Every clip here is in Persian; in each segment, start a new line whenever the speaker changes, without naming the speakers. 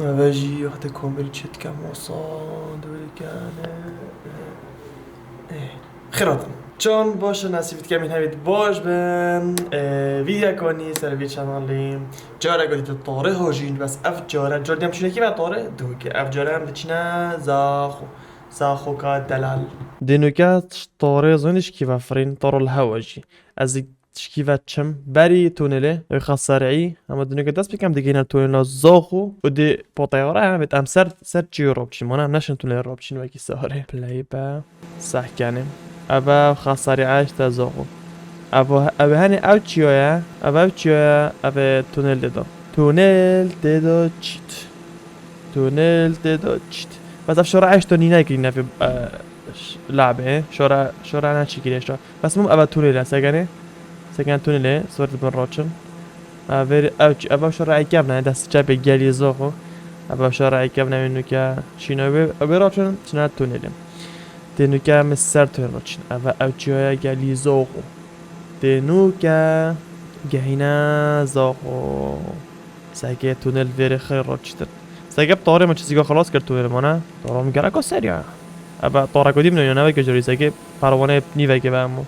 باجي واحدة كومبري تشت كم وصاد وكان خيرات چون باشه نصیبت کمی همیت باش بن ویدیو کنی سر وی چنالی جاره گویی تو طاره هاجین بس اف جاره جاره دیم شنکی و طاره دو که اف جاره هم دچنا زاخو کا دلال دينوكات طوري زونش كيف فرين طور الهواجي از كيف تشم بري تونلي خسرعي اما دينوكات داس بكم دقينا تونل زاخو ودي بطيارة بت ام سر جيوروب شي مانا نشن تونل روب شي وكي سهري بلاي با صح كانم ابا خسرعي عاش تزاخو ابا هاني او تشيويا ابا تشيويا ابا تونل دو تونل دو تشيت تونل دو تشيت بس افشار عايش توني نايكرينا في لعبه شورا انا چی گیرش بس مم اول تونله سگن تونله صورت بن روچن اوی اول شورا ایکم نه دست چپ گلی زاخو اول شورا ایکم نه منو که چینو به روچن چنا تونله دینو که مستر تون روچن اول اوچیا گلی زاخو دینو که گهینا زاخو سگه تونل ویر خیر روچتر سگه طاره ما چیزی خلاص کرد تونل مانه طاره میگره که سریع ابا طاره کدیم نمیونه که جوری سگه پروانه نیوه که بهمون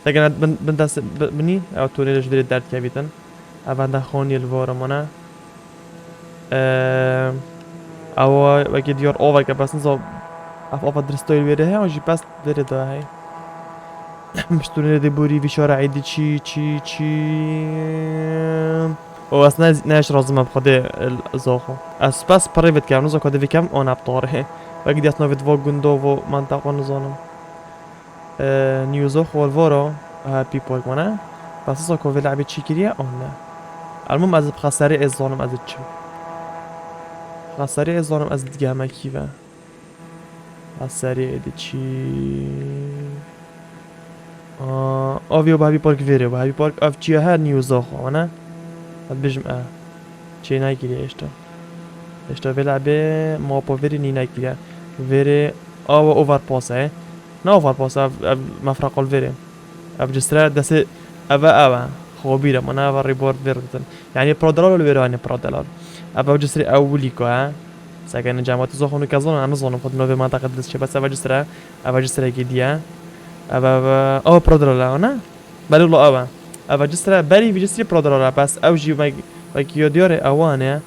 سگه بند دست بنی او تونلش ویر درد که بیتن ابا ده خونی الواره مانه او وکی دیار آوه که بس نزا اف درستایی ویره های آجی پس ویره ده های مش تونل دی بوری وی شارعی دی چی و اصلا ناش رازم بخوده زاخو از پس پریوت کردم نزا کده ویکم آن ابطاره وقتی دست نوید و گندو و منطقه نزانم نیوزاخو الوارا پیپول کنه بس اصلا که لعبه چی کریه آن نه المهم از خساره از زانم از چم خساره از زانم از دیگه همه کیوه خساره ادی چی آویو با هبی پارک ویره با هبی پارک اف چیه هر نیوزاخو نه بجم چی نگیری اشتا لعبه ما با ویری نی نگیره ویری اوور پاسه نه اوور پاسه مفرق الویری اف جستره دست اوه خوبیره من اوه ریبورد ویردن یعنی پرادلال الویری هنی پرادلال اوه جستره اولی که ساکن جامعات زخونو کازون انا زونم خود نوی منطقه دست چه بس اوه جستره گیدیه اوه پرادلال نه بله الله اوه جستره بری وی جستره پرادلال بس او جی وکی دیاره اوانه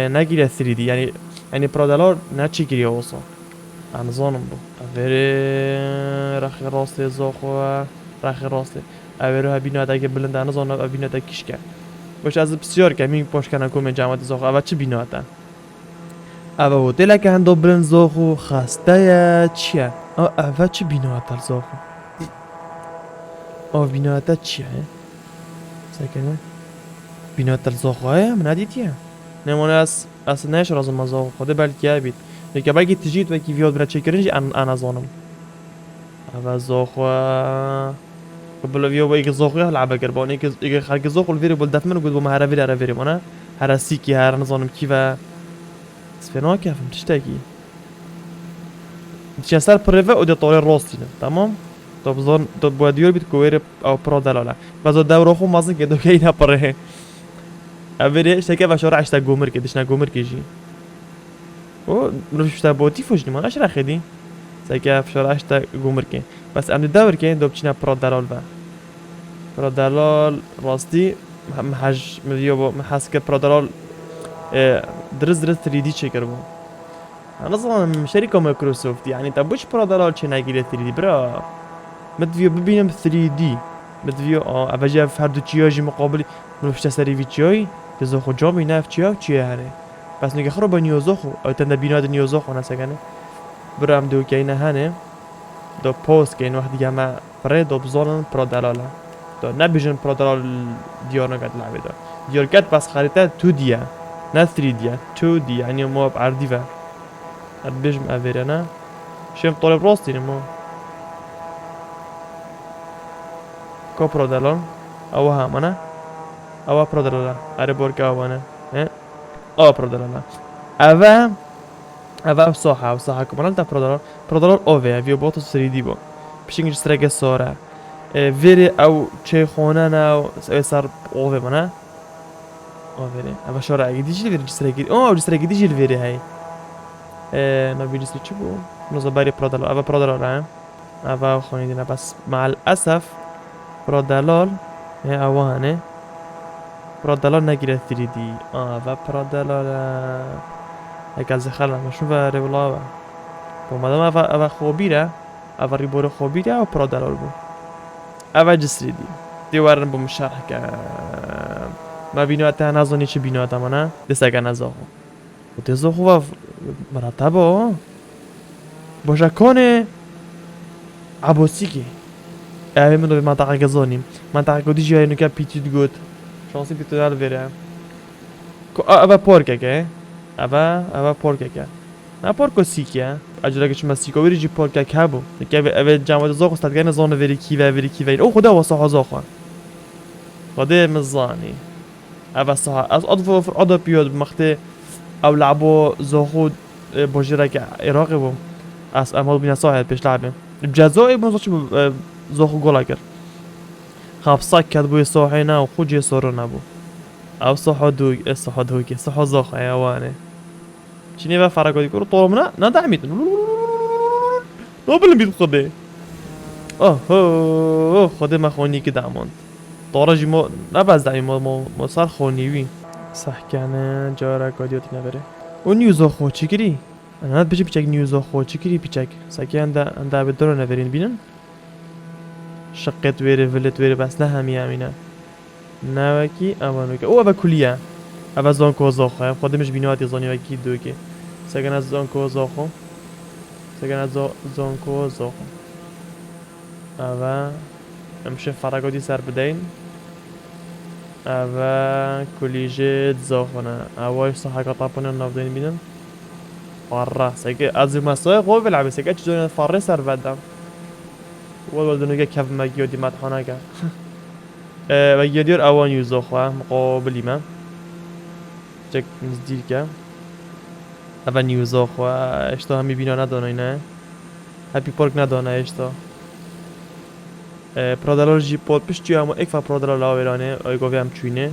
نگیره 3D یعنی پرادلال نه چی گیری اوسا انا زونم بو اوه رخی راسته زخوه رخی راسته اوه ها بینو اگه بلند انا زونم اوه بینو اگه کش کرد باشه از بسیار کمی پاش کنن کوم جامعات زخو اوه چی بینو اتا اوه هتل که هندو بلند زخو خسته چیه اوه چی بینو اتا زخو اوه بینو اتا چیه سکنه بینو اتا زخو های من ندیدیه نمونه از نش رازم مزاق خوده بلکه بید یکی بلکه تجید و کی ویاد برای چکرنجی انا زانم اوه زخو قبل ویو با ایک زخوی لعبه کربان ایک خلق زخو الویری بول دفمن و گود با مهره ویری مانه هر سیکی هر نزانم کی و اسفنا کفم تشتاکی چه سر پروه او دی طول راستینه تمام تو بزن تو بودیور بیت کویر او پرو دلاله بازو دورو خو مازن که دو کینا پره اولی شکه و شورع اشتا گومر که دشنا گومر که جی او نروشتا بوتی فوجنی من اش رخدی شکه و شورع اشتا گومر که بس ام دور که دو بچینا پرو دلال و پرو دلال راستی محج مدیو با محس که پرو دلال درست 3D چه کرد انا ظنم شركه مايكروسوفت يعني طب وش برادرال چه نگیره 3D برا مدفيو ببینم 3D مدفيو افجا في هر دو چیاجی مقابل نوشته سری ویچیای که زخو جامی نف چیه هره بس نگه خرو با نیوزاخو او تنده بیناد نیوزاخو نسگنه برا هم دو که اینه هنه دو پوست که این وقت دیگه همه پره دو بزانن پرادلاله دو نبیجن پرادلال دیار نگد لعبه دا دیار کد بس خریطه 2D نه 3D 2D يعني مو بعردي فا بيجم افيرنا شيم طالب راستي نمو كو برودالون او هامنا او برودالا اري بوركا وانا برودالا افا صحة كمان تا برودالا اوفي فيو بوتو 3D بو بشينج ستريك سورا فيري او چه خونه او سر اوفي منا آوره اما شارع گیدی جیل ویری جسر گیدی جسر گیدی جیل ویری هی نبي جسر چی بو نوزا باری پرادلال اما پرادلال هم اما خونی دینا بس مع الأسف پرادلال اوانه پرادلال نگیره 3D و پرادلال اگه خلا مشون و رولا با مادام اما خوبیره اما ریبور خوبیره و پرادلال بو اما جسری دی وارن بو مشارکه ما بینو تا نازونی چه بینو تا منه دسته نزاخو و دزاخو و مرتبه باشه کنه عباسی که اوه منو به منطقه گذانیم منطقه گودی جایی نکه پیتید گود شانسی پیتید هل بره اوه پارکه که اوه پارکه که نه پارکو سیکه اجرا که چون سیکو ویری جی پارکه که بو نکه اوه جمعات زاخو استدگان زانه ویری کی او خدا واسه زاخو خدا مزانی اوه صح از اضافه بیاد مخته او لعبو زاخو باجره که عراقی بو از امال بینه صاحب پیش لعبه جزایی بون زاخو گولا کرد خب ساک کرد بوی صاحی نه و خود جه سارو نبو او صاحا دوگی صاحا زاخو ایوانه چینی و فرقادی کرد طورم نه دعمید نابلم بید خوده خوده ما خونی که دعماند طورا جی ما نباز دعمی ما سر خونیوی سحکنه جاره کادیوتی نبره او نیوزا خود چی کری؟ انا بيجي بيجاك نيوزا خو تشكري بيجاك ساكي عندها بدرو نافرين بينن شقت ويري فلت ويري بس نهم يامينا ناوكي اوانوكي او ابا كليا ابا زونكو زاخو خودمش بينواتي زاني وكي دوكي ساكن زونكو زاخو ساكن زونكو زاخو ابا امشي فرقودي سر بدين ابا كليجي زاخونا اواش صحاكا طابونا نافدين بينن فاره سيكي از مسای قوی بلعبه سيكي چجوری فاره سر بدم ولد نگه کف مگیودی مدحانه که مگیودیار اوان یوزا خواه مقابلی من چک نزدیر که اوان یوزا خواه اشتا همی بینا ندانه نه هپی پارک ندانه اشتا پرادلار جی پاد پشتی همو ایک فا پرادلار لاویرانه آیگاوی هم چوینه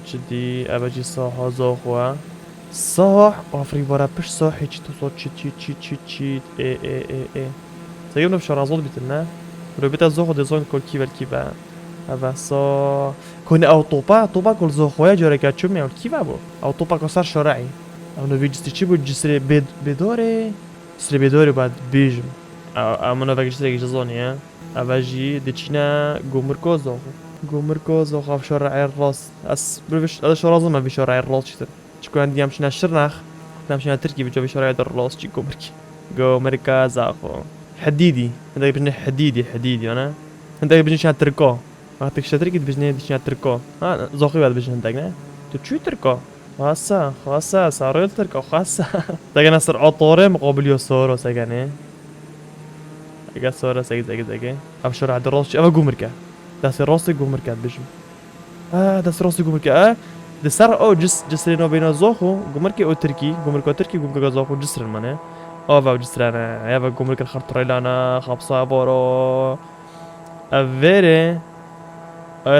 چی دی اوان جی ساها زا خواه صح آفری بارا پش صاحی چی تو صوت چی سيجيبنا في شرازات بيتنا لو بيتا زوخو دي زون كل كيفا الكيفا هذا صا كون او طوبا كل زوخويا جوريكا تشومي او كيفا بو او طوبا كسر شرعي او نو فيجي تشيبو جسري بدوري سري بدوري بعد بيجم او منو فاكي جسري جزوني ها افاجي ديتشينا غومركو زوخو في شرعي الراس اس بروفيش هذا شرازه ما في شرعي الراس شتر شكون عندي امشينا الشرناخ نمشينا تركي بجو في شرعي الراس تشي غومركا زاخو حديدي هذا بجني حديدي انا انت بجني شان تركو وقتك شتركي بجني شان تركو زوخي بعد بجني انت تو شو تركو خاصة صاروا تركو خاصة تاغنا سر عطوري مقابل يسارو ساغاني اگه سارا ساغي ابشر عند الراس ابا غومركا داس راسي غومركا بجم داس راسي غومركا دسر او جسرينو بين زوخو غومركي او تركي غومركا زوخو جسر منه اوه جسرانا يا بقوملك الخرطري لانا خبصة بورو افيري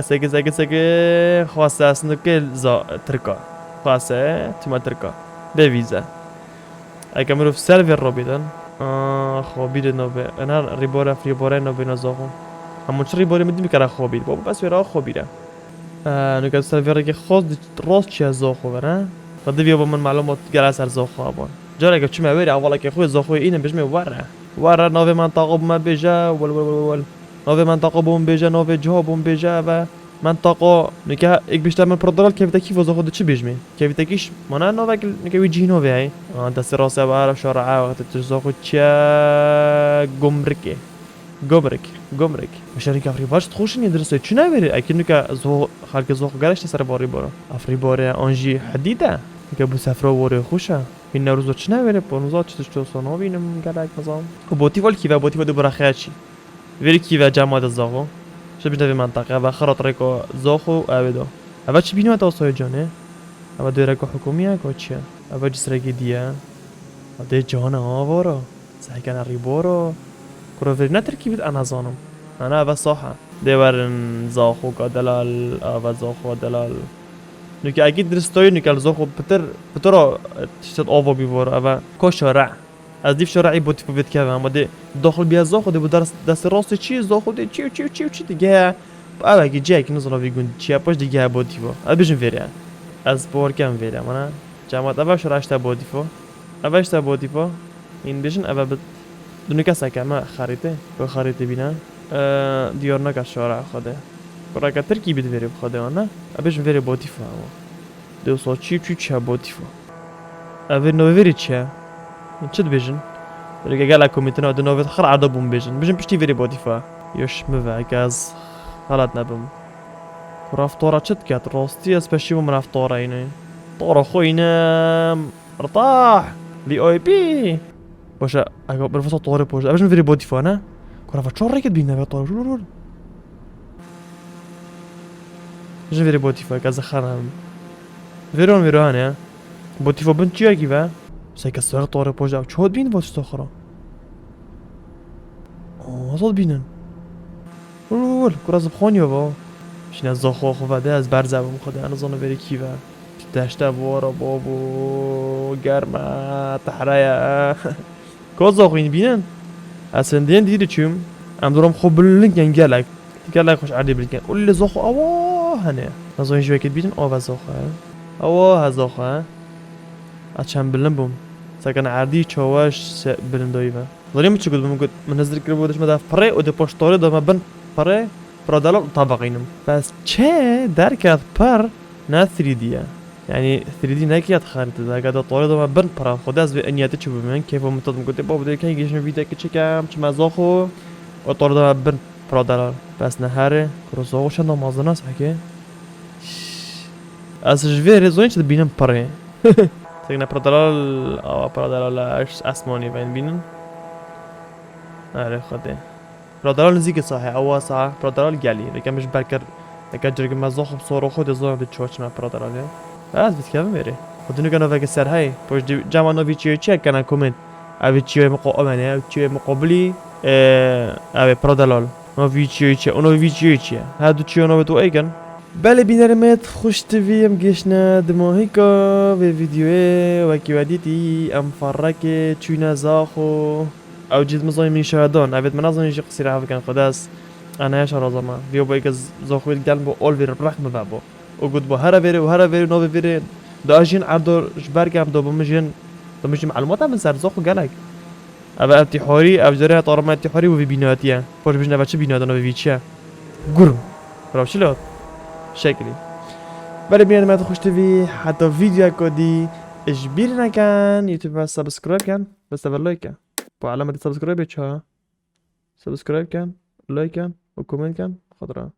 ساكي خواسة سنوكي تركا خواسة تما تركا بفيزا اكملو في سيرفر روبيدن خوبيد نوبي انا ريبوري نوبي نزاخو همونش ريبوري مدي بكرا خوبيد بابا بس ويرا خوبيده نوكا سيرفر كي خود راست چي زاخو برا قد بيا من معلومات گرا سر زاخو ابون جارك چه ماويري اولا که خوی زاخوی اینم بجمه وره ناوی منطقه بوم بیجا ول ناوی منطقه بوم بیجا ناوی جها بوم بیجا و منطقه نکه یک بیشتر من پرادرال که ویتا کی وزا خود چه بجمه که ویتا کیش مانا ناوی نکه وی جینو وی هی دست راسه و عرب شارعه وقت تزا خود چه گمرک مشاری که افریبارش تخوش ندرسه چه نویری اکی نکه زو خالک زو گرشت سر باری بارا افریباره آنجی حدیده که بو سفره واره خوشه این نروزا چه نویره پانوزا چه سانا بینم گلک نظام و بوتی وال کیوه بوتی ودو برا خیلی چی ویری کیوه جماعت زاغو چه بجنه منطقه و خرط ریکو زاخو اویدو اول چی بینو تا سای جانه اول دوی ریکو حکومیه که چیه اول جس ریکی دیه اول جانه آوارا سحکن ریبارا کرو ویری نترکیبید انا زانم انا اول صاحه دیورن زاخو که دلال اول زاخو دلال نوكي اكيد درستوي نوكي الزوخو بتر تشتت اوفو بيفور اما كو شارع از ديف شارعي بوتي في بيت كذا اما دي داخل بيا زوخو دي بدرس دست راست چي زوخو دي چي دیگه اوه اگه جاك نزلا بيگون چي باش دیگه بوتي فو ابيجن فيريا از بور كام فيريا مانا جامعات اوه شارع اشتا بوتي فو اوه اشتا بوتي فو این بيجن اوه بد دونك اسا ما خريطه بو خريطه بينا ديورنك الشارع خده برای ترکی بید وری بخواد آنها ابیش وری بودی فهم دو سال چی بودی فهم اوی نوی چیه این چه بیشن دیگه گل کمیتنا دو نوی خر عدا بوم بیشن پشتی وری بودی فهم یوش مو گاز حالت نبم رفتارا چت کرد راستی از پشتی من رفتارا اینه طارا خو اینه ارتاح لی آی بی باشه اگه برفضل طاره باشه ابیش وری بودی فهم نه كرافة شو ركض بينا يا طارق شو جا فيري بوتيفا كذا خرم فيرون فيرون يا بوتيفا بنت چيا كيفا سيكا سوغ طارق بوجا چود بين بوتش تخرا وصل بينن رول كراز بخوني بابا شنا زخو خو از برزه بم خدا انا زانو بری کیوا دشته بورا بابو گرمه تحرية كوزا خوين بينن اسندين ديري چوم ام دورم خو بلنگ گلک خوش عادي بلنگ كل زخو اوه هنه نزاين شوية كد بيتن اوه زخو اوه هزخو اچم بلن بوم ساكن عادي چواش بلن دويفا ظليم چه قد بمقد منزل كربو دش مدaf پره و ده پشتاره دام بن پره برادلال طابقينم بس چه دركات پر نا 3D يعني 3D نكيات خارطة ده قاعدة طارة دام بن پره خود از به انياته چه بمن كيف متد مقد بابا ده كان يجيش فيديو كچكم چه مزاخو و طارة دام بن برادلال بس نهاره كروزاوش نمازنا ساكه از جوير زوين چه بينم پره سيكنا برادلال او برادلال اسماني وين بينن آره خده برادرال نزدیک صحه اوا صح برادرال گلی لکه مش برکر لکه جرگ مزاخ بصور خود زور به چوچ ما برادرال از بیت کم میره خودنو کنه وگه سر های پوش جمع نوی چی کنه کامنت اوی چی مقابله اوی چی مقابلی اوی برادرال نوی چی اونو چی هادو چی اونو تو ایگن بله بینرمت خوش تویم گشنه دماهیکا و ویدیوه و کی ودیتی ام فرک چونه زاخو او جد مزاي من شهدان ابد من اظن يجي قصير عارف كان خداس انا ايش رازما فيو بيجز زوخوي القلب اول فير برحم بابو وقد بو هرا فيري وهرا فيري نوفي فيري داجين عدو شبركم دو بمجين دمجي معلومات من سر زوخو قالك ابا ابتحوري اب جري طارما ابتحوري وفي بيناتيا فوش بجنا بچه بينات انا فيتشا قرم راو شلوت شكلي بله بيان ما تخش تفي حتى فيديو كودي اجبير نكن يوتيوب سبسكرايب كان بس لايك با علامة سبسكرايب چه سبسكرايب کن لایک کن و کامنت کن خاطر